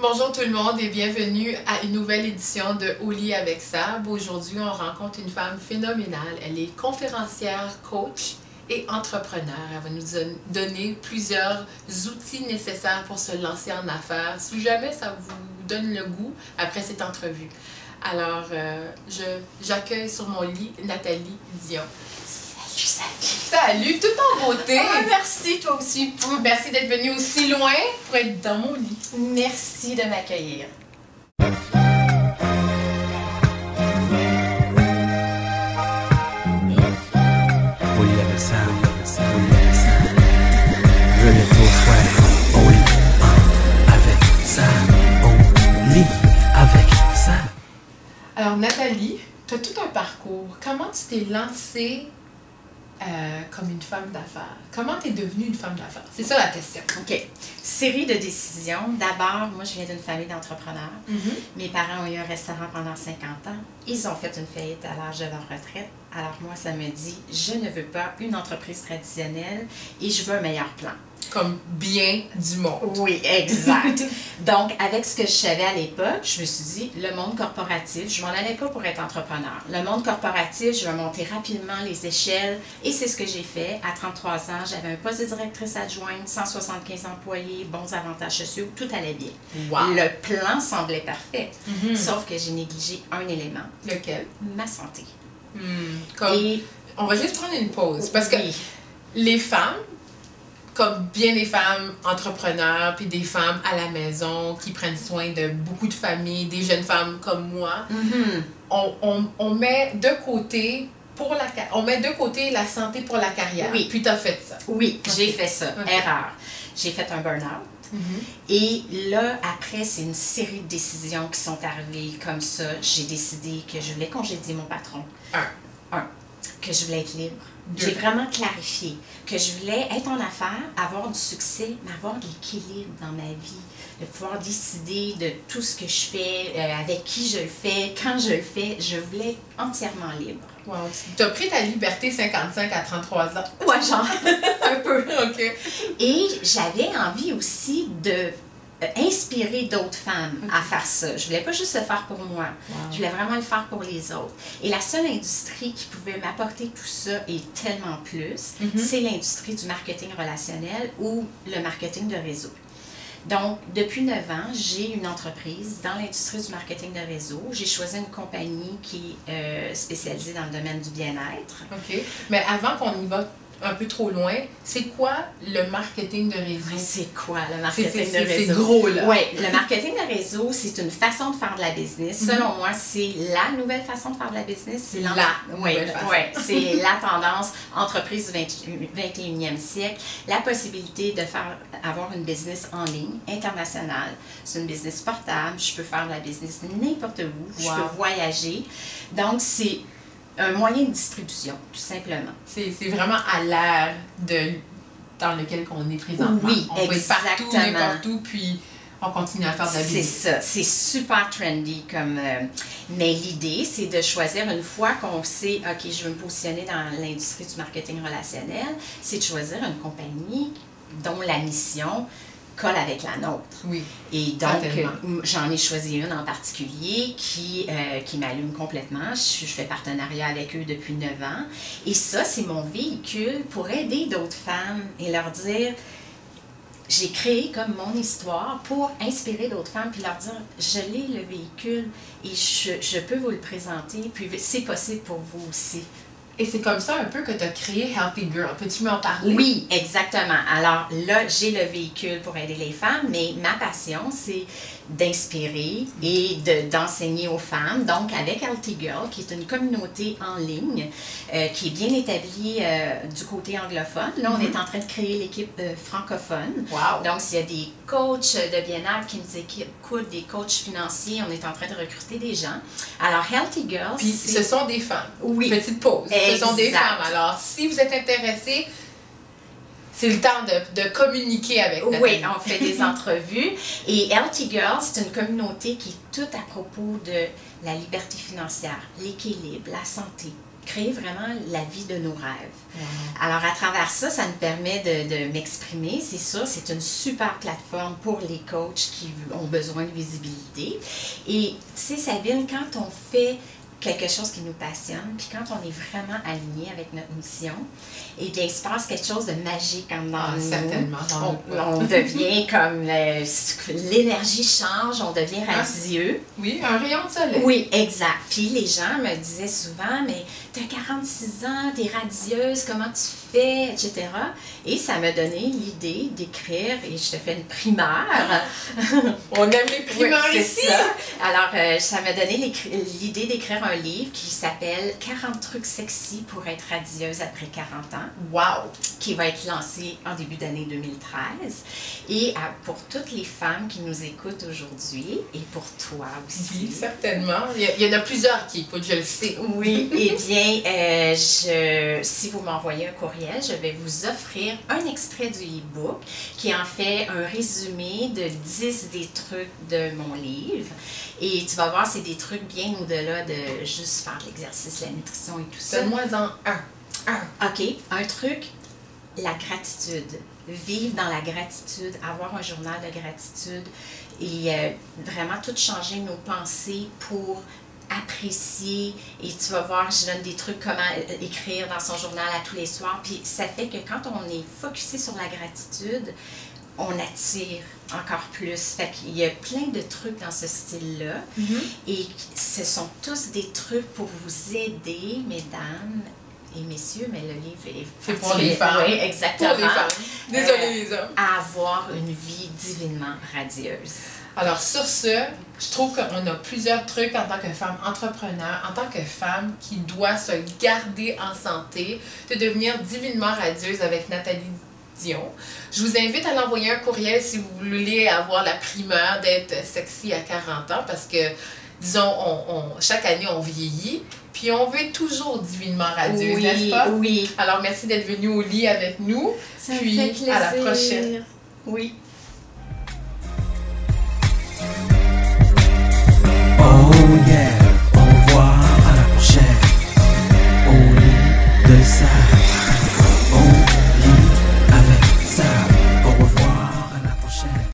Bonjour tout le monde et bienvenue à une nouvelle édition de Au lit avec Sab. Aujourd'hui, on rencontre une femme phénoménale. Elle est conférencière, coach et entrepreneur. Elle va nous donner plusieurs outils nécessaires pour se lancer en affaires, si jamais ça vous donne le goût après cette entrevue. Alors, j'accueille sur mon lit Nathalie Dion. Salut, tout en beauté. Ah, merci, toi aussi. Merci d'être venue aussi loin pour être dans mon lit. Merci de m'accueillir. Alors, Nathalie, tu as tout un parcours. Comment tu t'es lancée comme une femme d'affaires? Comment tu es devenue une femme d'affaires? C'est ça la question. OK. Série de décisions. D'abord, moi, je viens d'une famille d'entrepreneurs. Mes parents ont eu un restaurant pendant 50 ans. Ils ont fait une faillite à l'âge de leur retraite. Alors moi, ça me dit, je ne veux pas une entreprise traditionnelle et je veux un meilleur plan. Comme bien du monde. Oui, exact. Donc, avec ce que je savais à l'époque, je me suis dit, le monde corporatif, je m'en allais pas pour être entrepreneur. Le monde corporatif, je vais monter rapidement les échelles et c'est ce que j'ai fait. À 33 ans, j'avais un poste de directrice adjointe, 175 employés, bons avantages sociaux, tout allait bien. Wow. Le plan semblait parfait, sauf que j'ai négligé un élément. Lequel? Ma santé. Et on va juste prendre une pause parce que les femmes, comme bien des femmes entrepreneurs, puis des femmes à la maison qui prennent soin de beaucoup de familles, des jeunes femmes comme moi, on met de côté la santé pour la carrière. Oui. Puis tu as fait ça. Oui, j'ai fait ça. Erreur. J'ai fait un burn-out. Et là, après, c'est une série de décisions qui sont arrivées comme ça. J'ai décidé que je voulais congédier mon patron. Que je voulais être libre. J'ai vraiment clarifié que je voulais être en affaires, avoir du succès, mais avoir de l'équilibre dans ma vie, de pouvoir décider de tout ce que je fais, avec qui je le fais, quand je le fais. Je voulais être entièrement libre. Wow. Tu as pris ta liberté 55 à 33 ans. Ouais, genre, un peu. OK. Et j'avais envie aussi de inspirer d'autres femmes à faire ça. Je voulais pas juste le faire pour moi. Je voulais vraiment le faire pour les autres. Et la seule industrie qui pouvait m'apporter tout ça et tellement plus, c'est l'industrie du marketing relationnel ou le marketing de réseau. Donc, depuis 9 ans, j'ai une entreprise dans l'industrie du marketing de réseau. J'ai choisi une compagnie qui est spécialisée dans le domaine du bien-être. OK. Mais avant qu'on y va un peu trop loin, c'est quoi le marketing de réseau? C'est quoi le marketing de réseau? C'est gros, là. Oui, le marketing de réseau, c'est une façon de faire de la business. Selon moi, c'est la nouvelle façon de faire de la business. C'est c'est la tendance entreprise du 21e siècle. La possibilité de avoir une business en ligne, internationale. C'est une business portable. Je peux faire de la business n'importe où. Je peux voyager. Donc, c'est un moyen de distribution, tout simplement. C'est vraiment à l'ère dans lequel on est présentement. Oui, on peut exactement. être partout, n'importe où, puis on continue à faire de la business. C'est ça, c'est super trendy comme... mais l'idée, c'est de choisir une fois qu'on sait, OK, je veux me positionner dans l'industrie du marketing relationnel, c'est de choisir une compagnie dont la mission colle avec la nôtre. Oui. Et donc, j'en ai choisi une en particulier qui m'allume complètement. Je fais partenariat avec eux depuis 9 ans. Et ça, c'est mon véhicule pour aider d'autres femmes et leur dire, j'ai créé comme mon histoire pour inspirer d'autres femmes puis leur dire, je l'ai le véhicule et je peux vous le présenter, puis c'est possible pour vous aussi. Et c'est comme ça un peu que tu as créé Healthy Girl. Peux-tu m'en parler? Oui, exactement. Alors là, j'ai le véhicule pour aider les femmes, mais ma passion, c'est d'inspirer et d'enseigner aux femmes. Donc, avec Healthy Girl, qui est une communauté en ligne, qui est bien établie du côté anglophone. Là, on est en train de créer l'équipe francophone. Wow. Donc, s'il y a des coachs de bien-être qui nous écoutent, des coachs financiers, on est en train de recruter des gens. Alors, Healthy Girl, puis ce sont des femmes. Oui. Petite pause. Exact. Ce sont des femmes. Alors, si vous êtes intéressés, c'est le temps de communiquer avec Nathalie. Oui, on fait des entrevues. Et Healthy Girl, c'est une communauté qui est toute à propos de la liberté financière, l'équilibre, la santé, créer vraiment la vie de nos rêves. Alors, à travers ça, ça nous permet de m'exprimer. C'est sûr, c'est une super plateforme pour les coachs qui ont besoin de visibilité. Et, tu sais, Sabine, quand on fait quelque chose qui nous passionne, puis quand on est vraiment aligné avec notre mission, eh bien, il se passe quelque chose de magique en nous. Certainement. On devient comme l'énergie change, on devient radieux. Oui, un rayon de soleil. Oui, exact. Puis les gens me disaient souvent, mais tu as 46 ans, tu es radieuse, comment tu fais, etc. Et ça m'a donné l'idée d'écrire, et je te fais une primaire. On aime les primaires ici. Ça. Alors, ça m'a donné l'idée d'écrire un livre qui s'appelle 40 trucs sexy pour être radieuse après 40 ans. Wow! Qui va être lancé en début d'année 2013. Et pour toutes les femmes qui nous écoutent aujourd'hui, et pour toi aussi. Oui, certainement. Il y en a plusieurs qui écoutent, je le sais. Oui, eh bien, si vous m'envoyez un courriel, je vais vous offrir un extrait du e-book qui en fait un résumé de 10 des trucs de mon livre. Et tu vas voir, c'est des trucs bien au-delà de juste faire de l'exercice, la nutrition et tout ça. Donne-moi-en un. OK. Un truc, la gratitude. Vivre dans la gratitude, avoir un journal de gratitude et vraiment tout changer nos pensées pour apprécier. Et tu vas voir, je donne des trucs comment écrire dans son journal à tous les soirs. Puis ça fait que quand on est focusé sur la gratitude, on attire encore plus. Fait qu'il y a plein de trucs dans ce style-là. Et ce sont tous des trucs pour vous aider, mesdames et messieurs, mais le livre est... C'est pour les femmes. Oui, exactement. Pour les femmes. Désolée les hommes. À avoir une vie divinement radieuse. Alors sur ce, je trouve qu'on a plusieurs trucs en tant que femme entrepreneur, en tant que femme qui doit se garder en santé, de devenir divinement radieuse avec Nathalie Dion. Je vous invite à l'envoyer un courriel si vous voulez avoir la primeur d'être sexy à 40 ans parce que, disons, chaque année on vieillit, puis on veut être toujours divinement radieuse, n'est-ce pas? Oui. Alors merci d'être venu au lit avec nous, Ça puis me fait plaisir. à la prochaine. Oui. Oh yeah, au revoir à la prochaine. Au lit de ça.